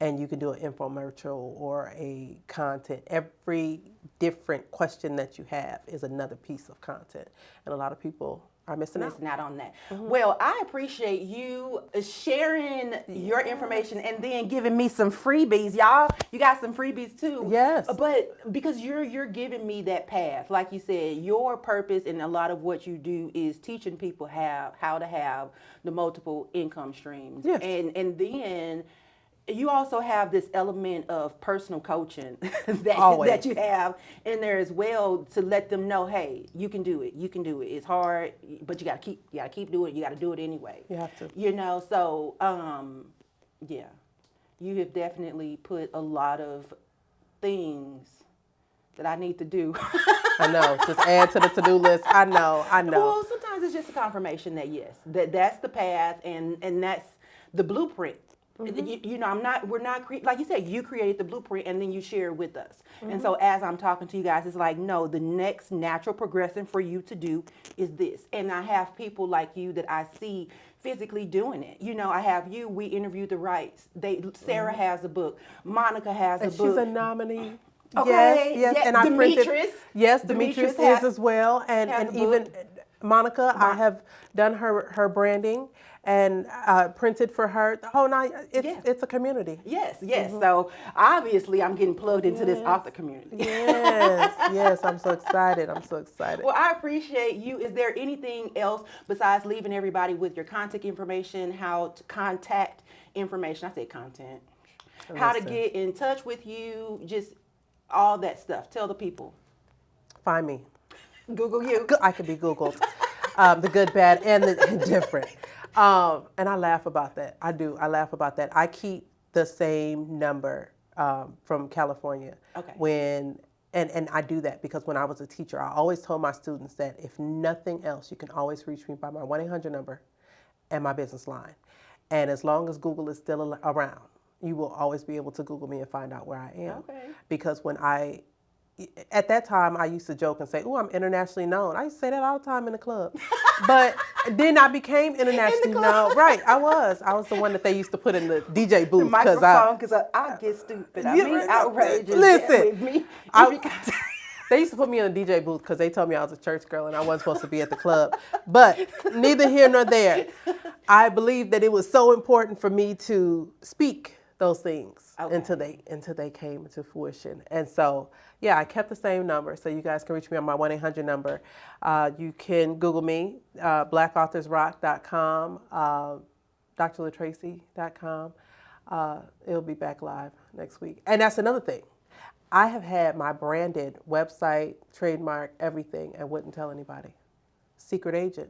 and you can do an infomercial or a content. Every different question that you have is another piece of content, and a lot of people are missing out on that. Well, I appreciate you sharing your information and then giving me some freebies. Y'all, you got some freebies too. Yes. But because you're giving me that path. Like you said, your purpose and a lot of what you do is teaching people how to have the multiple income streams. Yes. And then you also have this element of personal coaching that you have in there as well to let them know, hey, you can do it. You can do it. It's hard, but you gotta keep doing it. You gotta do it anyway. You have to. So yeah, you have definitely put a lot of things that I need to do. I know. Just add to the to-do list. I know. Well, sometimes it's just a confirmation that yes, that's the path and that's the blueprint. We're not, like you said, you created the blueprint and then you share it with us. And so as I'm talking to you guys, it's like, no, the next natural progression for you to do is this. And I have people like you that I see physically doing it. I have you, we interviewed the Wrights. Sarah has a book. Monica has a book. She's a nominee. Okay. Yes. Yeah. And I Demetrius. printed. Yes, Demetrius is as well. And even Monica, I have done her branding and printed for her. Oh, no, it's a community. Yes. So obviously I'm getting plugged into this author community. Yes, I'm so excited. Well, I appreciate you. Is there anything else besides leaving everybody with your contact information, how to contact information? I said content. How to get in touch with you, just all that stuff. Tell the people. Find me. Google you. I could be Googled. The good, bad, and the indifferent. And I laugh about that. I do. I laugh about that. I keep the same number from California. Okay. And I do that because when I was a teacher, I always told my students that if nothing else, you can always reach me by my 1-800 number and my business line. And as long as Google is still around, you will always be able to Google me and find out where I am. Okay. Because at that time, I used to joke and say, "Oh, I'm internationally known." I used to say that all the time in the club. But then I became internationally known. Right, I was the one that they used to put in the DJ booth because I get stupid. I mean, outrageous. Listen, they used to put me in the DJ booth because they told me I was a church girl and I wasn't supposed to be at the club. But neither here nor there. I believe that it was so important for me to speak those things until they came into fruition. And so, yeah, I kept the same number. So you guys can reach me on my 1-800 number. You can Google me, blackauthorsrock.com, drlatracy.com. It'll be back live next week. And that's another thing. I have had my branded website, trademark, everything, and wouldn't tell anybody. Secret agent.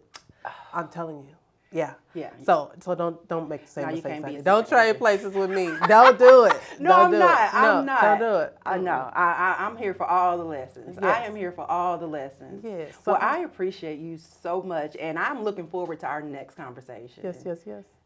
I'm telling you. Yeah. Yeah. So don't make the same No, you mistakes. can't be a honey. Don't secret trade agent. places with me. Don't do it. No, Don't I'm do not. It. No, I'm not. Don't do it. I know. I'm here for all the lessons. I Yes. am here for all the lessons. Yes. Well, So- I appreciate you so much, and I'm looking forward to our next conversation. Yes.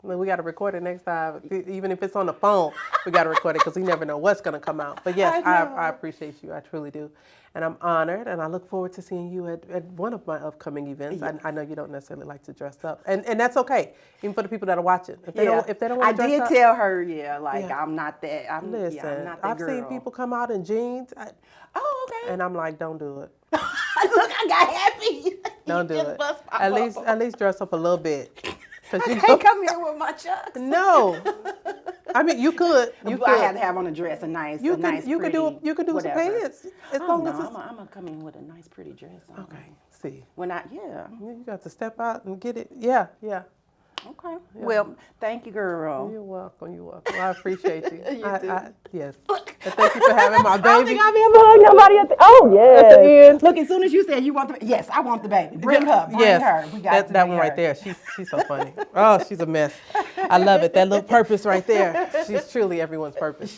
Well, we got to record it next time. Even if it's on the phone, we got to record it because we never know what's going to come out. But yes, I appreciate you. I truly do. And I'm honored, and I look forward to seeing you at one of my upcoming events. Yes. I know you don't necessarily like to dress up, and that's okay, even for the people that are watching. If they don't I want to dress did up, tell her, like Yeah. I'm not that. I'm listen, not that I've girl. seen people come out in jeans, Oh, okay. and I'm like, don't do it. Look, I got happy. Don't You do just it. bust my bubble. At least dress up a little bit. 'Cause you Can't come here with my chucks. no, I mean you could. You I could. had to have on a dress, a nice, You a nice, could. You could pretty, do. You could do some whatever. pants as Oh, long no, as it's I'm gonna come in with a nice, pretty dress on. okay. See, When yeah. you got to step out and get it. Yeah. Okay. Well, thank you, girl. You're welcome. You're welcome. I appreciate you. You too. Yes. And thank you for having my I don't baby. think I've ever hugged nobody at the. Oh At the yeah. end. Look, as soon as you said you want the, yes, I want the baby. Bring her. Bring Yes. her. We got that to that bring one right her. there. She's so funny. Oh, she's a mess. I love it. That little purpose right there. She's truly everyone's purpose.